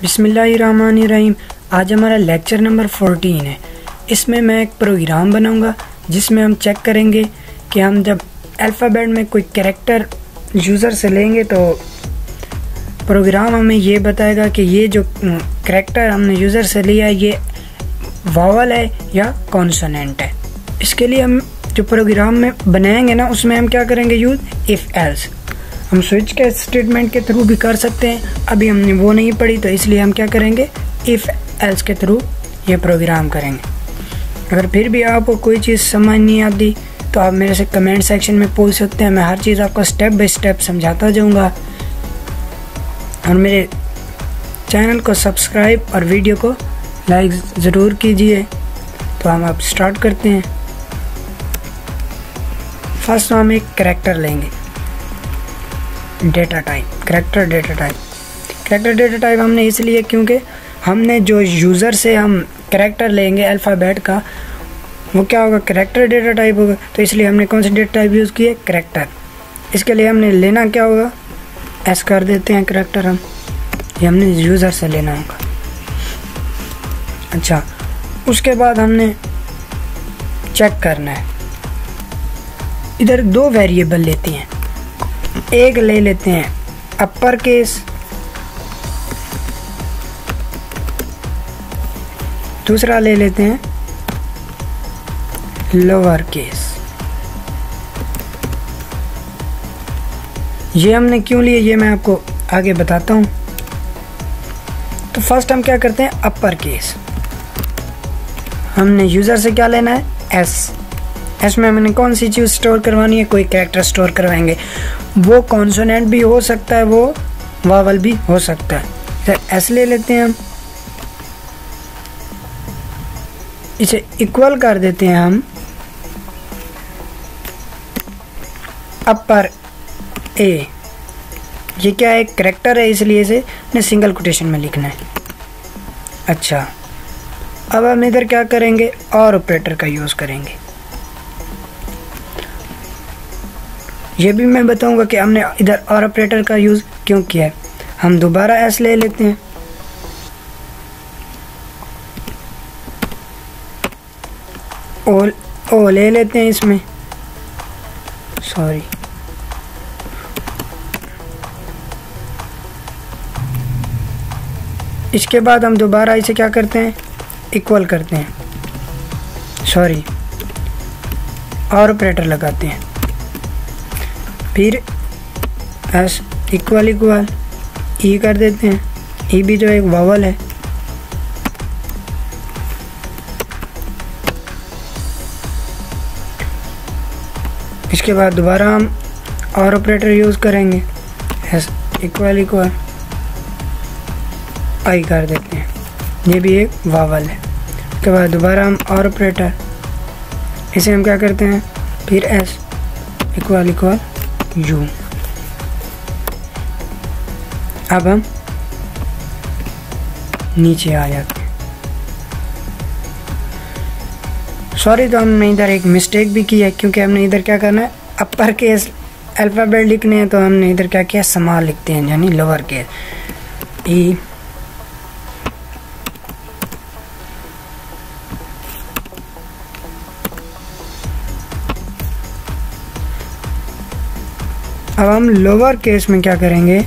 बिस्मिल्लाहिर्रहमानिर्रहीम। आज हमारा लेक्चर नंबर 14 है। इसमें मैं एक प्रोग्राम बनाऊंगा जिसमें हम चेक करेंगे कि हम जब अल्फ़ाबेट में कोई कैरेक्टर यूज़र से लेंगे तो प्रोग्राम हमें ये बताएगा कि ये जो कैरेक्टर हमने यूज़र से लिया है ये वावल है या कॉन्सोनेंट है। इसके लिए हम जो प्रोग्राम में बनाएंगे ना उसमें हम क्या करेंगे, यूज़ इफ़ एल्स। हम स्विच के स्टेटमेंट के थ्रू भी कर सकते हैं, अभी हमने वो नहीं पढ़ी तो इसलिए हम क्या करेंगे, इफ़ एल्स के थ्रू ये प्रोग्राम करेंगे। अगर फिर भी आपको कोई चीज़ समझ नहीं आती तो आप मेरे से कमेंट सेक्शन में पूछ सकते हैं, मैं हर चीज़ आपको स्टेप बाय स्टेप समझाता जाऊंगा। और मेरे चैनल को सब्सक्राइब और वीडियो को लाइक ज़रूर कीजिए। तो हम अब स्टार्ट करते हैं। फर्स्ट हम एक कैरेक्टर लेंगे, data type, character data type. Character data type हमने इसलिए क्योंकि हमने जो यूज़र से हम कैरेक्टर लेंगे अल्फ़ाबेट का वो क्या होगा, कैरेक्टर डेटा टाइप होगा। तो इसलिए हमने कौन सा डेटा टाइप यूज़ किया, कैरेक्टर। इसके लिए हमने लेना क्या होगा, एस कर देते हैं कैरेक्टर। हम ये हमने यूज़र से लेना होगा। अच्छा, उसके बाद हमने चेक करना है, इधर दो वेरिएबल लेते हैं। एक ले लेते हैं अपर केस, दूसरा ले लेते हैं लोअर केस। ये हमने क्यों लिए ये मैं आपको आगे बताता हूँ। तो फर्स्ट हम क्या करते हैं, अपर केस। हमने यूज़र से क्या लेना है, एस। एस में हमने कौन सी चीज़ स्टोर करवानी है, कोई कैरेक्टर स्टोर करवाएंगे। वो कॉन्सोनेंट भी हो सकता है, वो वावल भी हो सकता है। तो एस ले लेते हैं हम, इसे इक्वल कर देते हैं हम अपर ए। ये क्या है, कैरेक्टर है इसलिए इसे ने सिंगल कोटेशन में लिखना है। अच्छा, अब हम इधर क्या करेंगे, और ऑपरेटर का यूज़ करेंगे। ये भी मैं बताऊंगा कि हमने इधर और ऑपरेटर का यूज़ क्यों किया है। हम दोबारा एस ले लेते हैं, ओ ले लेते हैं इसमें, सॉरी, इसके बाद हम दोबारा इसे क्या करते हैं, इक्वल करते हैं, सॉरी, और ऑपरेटर लगाते हैं। फिर एस इक्वल इक्वल ई कर देते हैं, ई भी जो एक वावल है। इसके बाद दोबारा हम और ऑपरेटर यूज़ करेंगे, एस इक्वल इक्वल आई कर देते हैं, ये भी एक वावल है। उसके बाद दोबारा हम और ऑपरेटर, इसे हम क्या करते हैं, फिर एस इक्वल इक्वल यू। अब हम नीचे आ जाते हैं। सॉरी, तो हमने इधर एक मिस्टेक भी की है क्योंकि हमने इधर क्या करना है, अपर केस अल्फ़ाबेट लिखने हैं तो हमने इधर क्या किया, स्मॉल लिखते हैं यानी लोअर केस ई। अब हम लोअर केस में क्या करेंगे,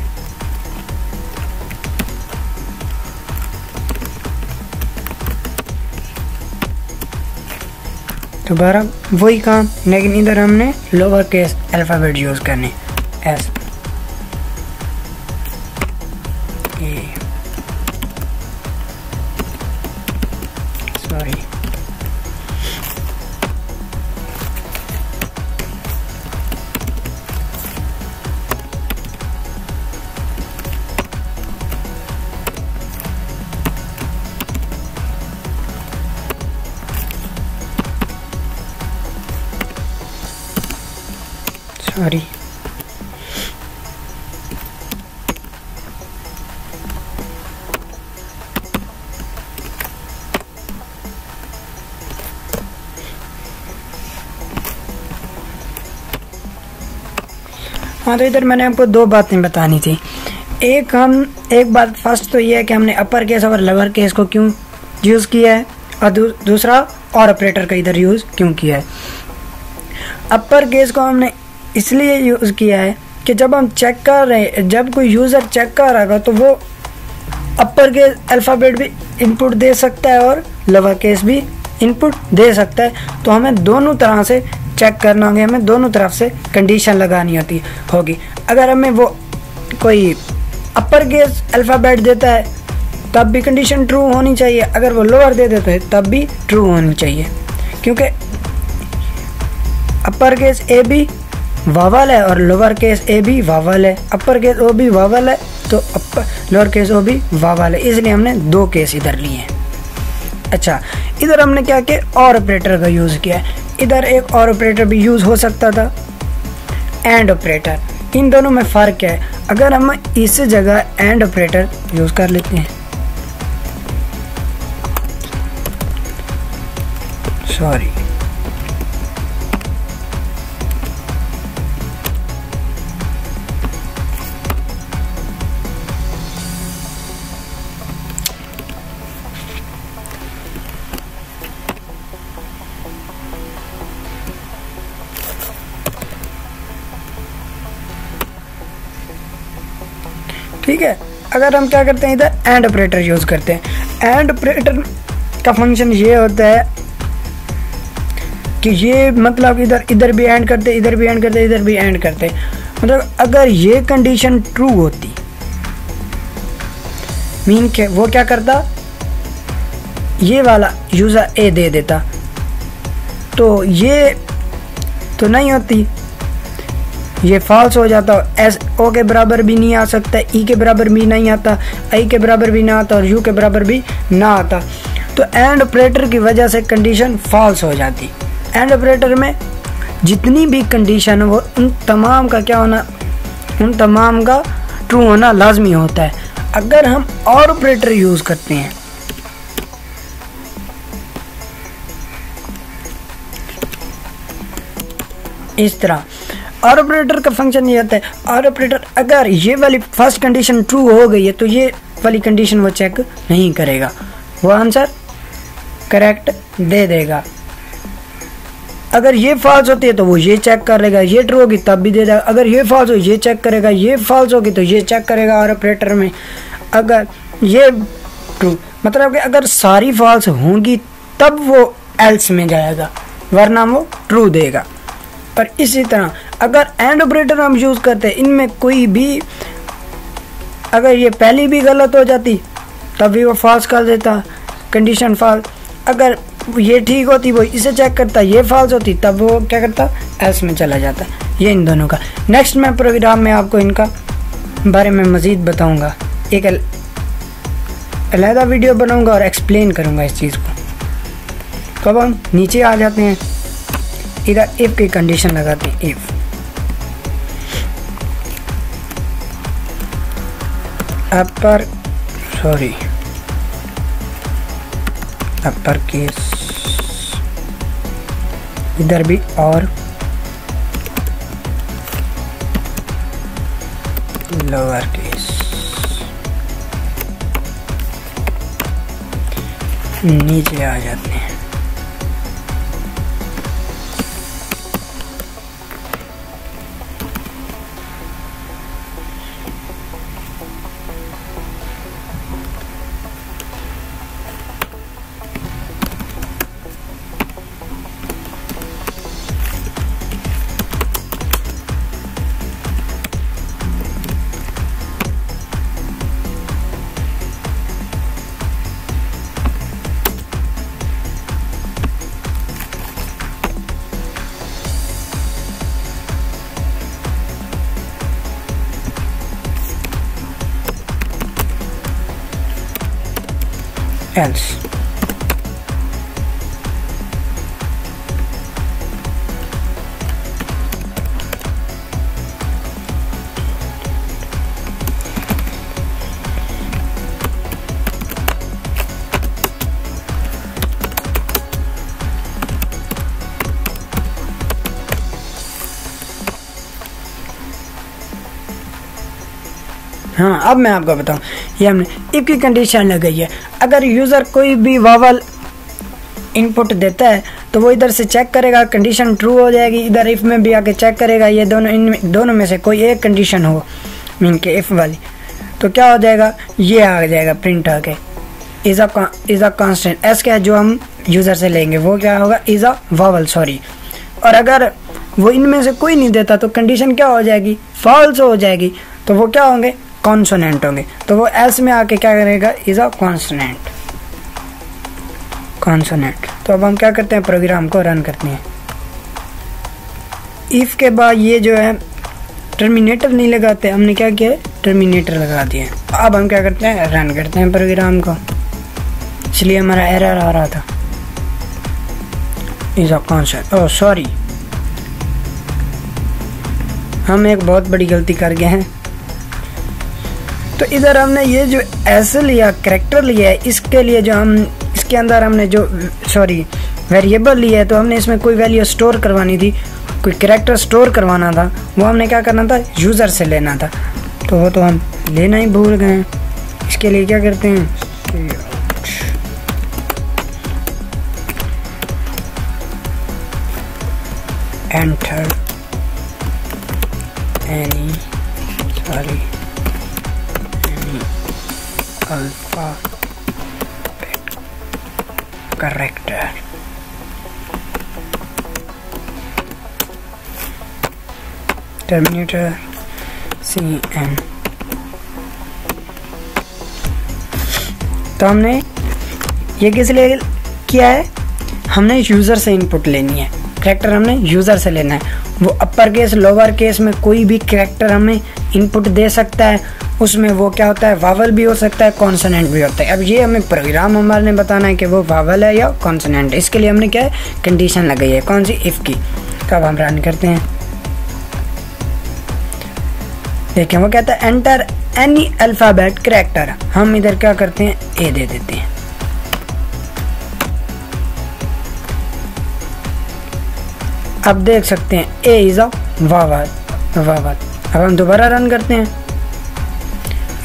दोबारा वही काम, लेकिन इधर हमने लोअर केस अल्फ़ाबेट यूज़ करने, एस ए, सॉरी, सॉरी। हाँ, तो इधर मैंने आपको दो बातें बतानी थी। एक बात फर्स्ट तो ये है कि हमने अपर केस और लोअर केस को क्यों यूज़ किया है, और दूसरा और ऑपरेटर का इधर यूज़ क्यों किया है। अपर केस को हमने इसलिए यूज़ किया है कि जब हम चेक कर रहे हैं, जब कोई यूज़र चेक कर रहा तो वो अपर केस अल्फ़ाबेट भी इनपुट दे सकता है और लोअर केस भी इनपुट दे सकता है। तो हमें दोनों तरह से चेक करना होगा, हमें दोनों तरफ से कंडीशन लगानी होगी। अगर हमें वो कोई अपर केस अल्फ़ाबेट देता है तब भी कंडीशन ट्रू होनी चाहिए, अगर वो लोअर दे देता है तब भी ट्रू होनी चाहिए, क्योंकि अपर केस ए भी वावल है और लोअर केस ए भी वावल है, अपर केस ओ भी वावल है तो लोअर केस ओ भी वावल है, इसलिए हमने दो केस इधर लिए हैं। अच्छा, इधर हमने क्या किया, और ऑपरेटर का यूज़ किया है। इधर एक और ऑपरेटर भी यूज़ हो सकता था, एंड ऑपरेटर। इन दोनों में फ़र्क क्या है, अगर हम इस जगह एंड ऑपरेटर यूज़ कर लेते हैं, सॉरी ठीक है। अगर हम क्या करते हैं, इधर एंड ऑपरेटर यूज़ करते हैं। एंड ऑपरेटर का फंक्शन ये होता है कि ये मतलब इधर भी एंड करते, इधर भी एंड करते, इधर भी एंड करते। मतलब अगर ये कंडीशन ट्रू होती, मीन के वो क्या करता, ये वाला यूज़र ए दे देता, तो ये तो नहीं होती, ये फॉल्स हो जाता। एस ओ के बराबर भी नहीं आ सकता, ई के बराबर भी नहीं आता, आई के बराबर भी ना आता और यू के बराबर भी ना आता। तो एंड ऑपरेटर की वजह से कंडीशन फॉल्स हो जाती। एंड ऑपरेटर में जितनी भी कंडीशन हो उन तमाम का क्या होना, उन तमाम का ट्रू होना लाजमी होता है। अगर हम और ऑपरेटर यूज़ करते हैं, इस तरह, और ऑपरेटर का फंक्शन ये होता है, और ऑपरेटर अगर ये वाली फर्स्ट कंडीशन ट्रू हो गई है तो ये वाली कंडीशन वो चेक नहीं करेगा, वो आंसर करेक्ट दे देगा। अगर ये फॉल्स होती है तो वो ये चेक करेगा, ये ट्रू होगी तब भी दे देगा। अगर ये फॉल्स हो ये चेक करेगा, ये फॉल्स होगी तो ये चेक करेगा। और ऑपरेटर में अगर ये ट्रू, मतलब कि अगर सारी फॉल्स होंगी तब वो एल्स में जाएगा, वरना वो ट्रू देगा। और इसी तरह अगर एंड ऑपरेटर हम यूज़ करते हैं, इनमें कोई भी अगर ये पहली भी गलत हो जाती तब भी वो फॉल्स कर देता, कंडीशन फॉल्स। अगर ये ठीक होती वो इसे चेक करता, ये फॉल्स होती तब वो क्या करता, एल्स में चला जाता। ये इन दोनों का। नेक्स्ट मैं प्रोग्राम में आपको इनका बारे में मज़ीद बताऊंगा, एक अलहदा वीडियो बनाऊंगा और एक्सप्लेन करूंगा इस चीज़ को। कब हम नीचे आ जाते हैं, इधर इफ की कंडीशन लगाते हैं, इफ अपर केस, इधर भी और लोअर केस, नीचे आ जाते हैं। else हाँ, अब मैं आपको बताऊँ, ये हमने इफ की कंडीशन लगाई है। अगर यूज़र कोई भी वावल इनपुट देता है तो वो इधर से चेक करेगा, कंडीशन ट्रू हो जाएगी, इधर इफ में भी आके चेक करेगा, ये दोनों में से कोई एक कंडीशन हो मीन के इफ वाली, तो क्या हो जाएगा, ये आ जाएगा प्रिंट आके इज अ कांस्टेंट। एस क्या है जो हम यूज़र से लेंगे वो क्या होगा, इज अ वावल, सॉरी। और अगर वो इनमें से कोई नहीं देता तो कंडीशन क्या हो जाएगी, फॉल्स हो जाएगी, तो वो क्या होंगे, कॉन्सोनेंट होंगे। तो वो एस में आके क्या करेगा, इज अ कॉन्सोनेंट। तो अब हम क्या करते हैं, प्रोग्राम को रन करते हैं। इफ के बाद ये जो है टर्मिनेटर नहीं लगाते, हमने क्या किया, टर्मिनेटर लगा दिया। अब हम क्या करते हैं, रन करते हैं प्रोग्राम को, इसलिए हमारा एरर आ रहा था, is a constant. Oh sorry, हम एक बहुत बड़ी गलती कर गए हैं। तो इधर हमने ये जो ऐसे लिया, कैरेक्टर लिया है, इसके लिए जो हम इसके अंदर हमने जो वेरिएबल लिया है, तो हमने इसमें कोई वैल्यू स्टोर करवानी थी, कोई कैरेक्टर स्टोर करवाना था, वो हमने क्या करना था, यूज़र से लेना था, तो वो तो हम लेना ही भूल गए हैं। इसके लिए क्या करते हैं, enter any alphabet character, terminator CN। तो हमने ये किस लिए किया है, हमने यूज़र से इनपुट लेनी है, कैरेक्टर हमने यूज़र से लेना है। वो अपर केस लोअर केस में कोई भी कैरेक्टर हमें इनपुट दे सकता है, उसमें वो क्या होता है, वावल भी हो सकता है, कॉन्सोनेंट भी होता है। अब ये हमें प्रोग्राम हमारे ने बताना है कि वो वावल है या कॉन्सोनेंट। इसके लिए हमने क्या है, कंडीशन लगाई है, कौन सी, इफ की। तो अब हम रन करते हैं, देखें वो कहता है एंटर एनी अल्फाबेट कैरेक्टर। हम इधर क्या करते हैं, ए दे देते हैं। अब देख सकते हैं ए इज अ वावल। अब हम दोबारा रन करते हैं,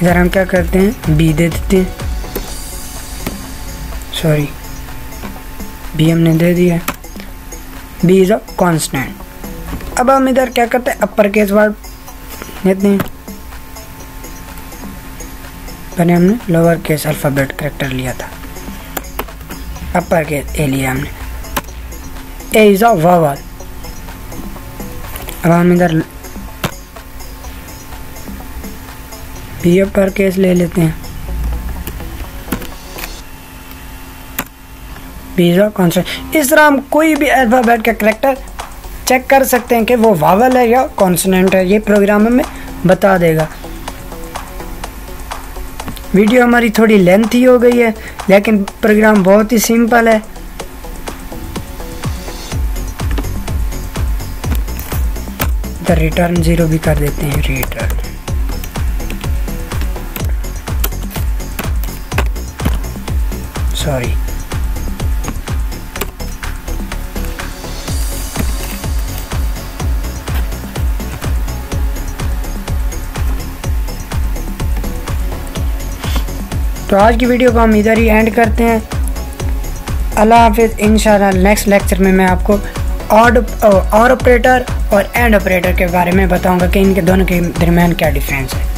इधर हम क्या करते हैं, बी दे देते हैं, सॉरी बी हमने दे दिया, बी इज अ कांस्टेंट। अब हम इधर क्या करते हैं, अपर केस वर्ड लेते हैं, पहले हमने लोअर केस अल्फाबेट कैरेक्टर लिया था, अपर केस ए लिया हमने, ए इज अ वावल। अब हम इधर बी अपर केस ले लेते हैं, बी इज अ कॉन्सोनेंट। इस तरह हम कोई भी अल्फाबेट का कैरेक्टर चेक कर सकते हैं कि वो वावल है या कॉन्सोनेंट है, ये प्रोग्राम हमें बता देगा। वीडियो हमारी थोड़ी लेंथी हो गई है, लेकिन प्रोग्राम बहुत ही सिंपल है। इधर रिटर्न 0 भी कर देते हैं, रिटर्न सॉरी तो आज की वीडियो को हम इधर ही एंड करते हैं। अल्लाह हाफिज़। इंशाल्लाह नेक्स्ट लेक्चर में मैं आपको ऑर ऑपरेटर और एंड ऑपरेटर के बारे में बताऊंगा कि इनके दोनों के दरमियान क्या डिफरेंस है।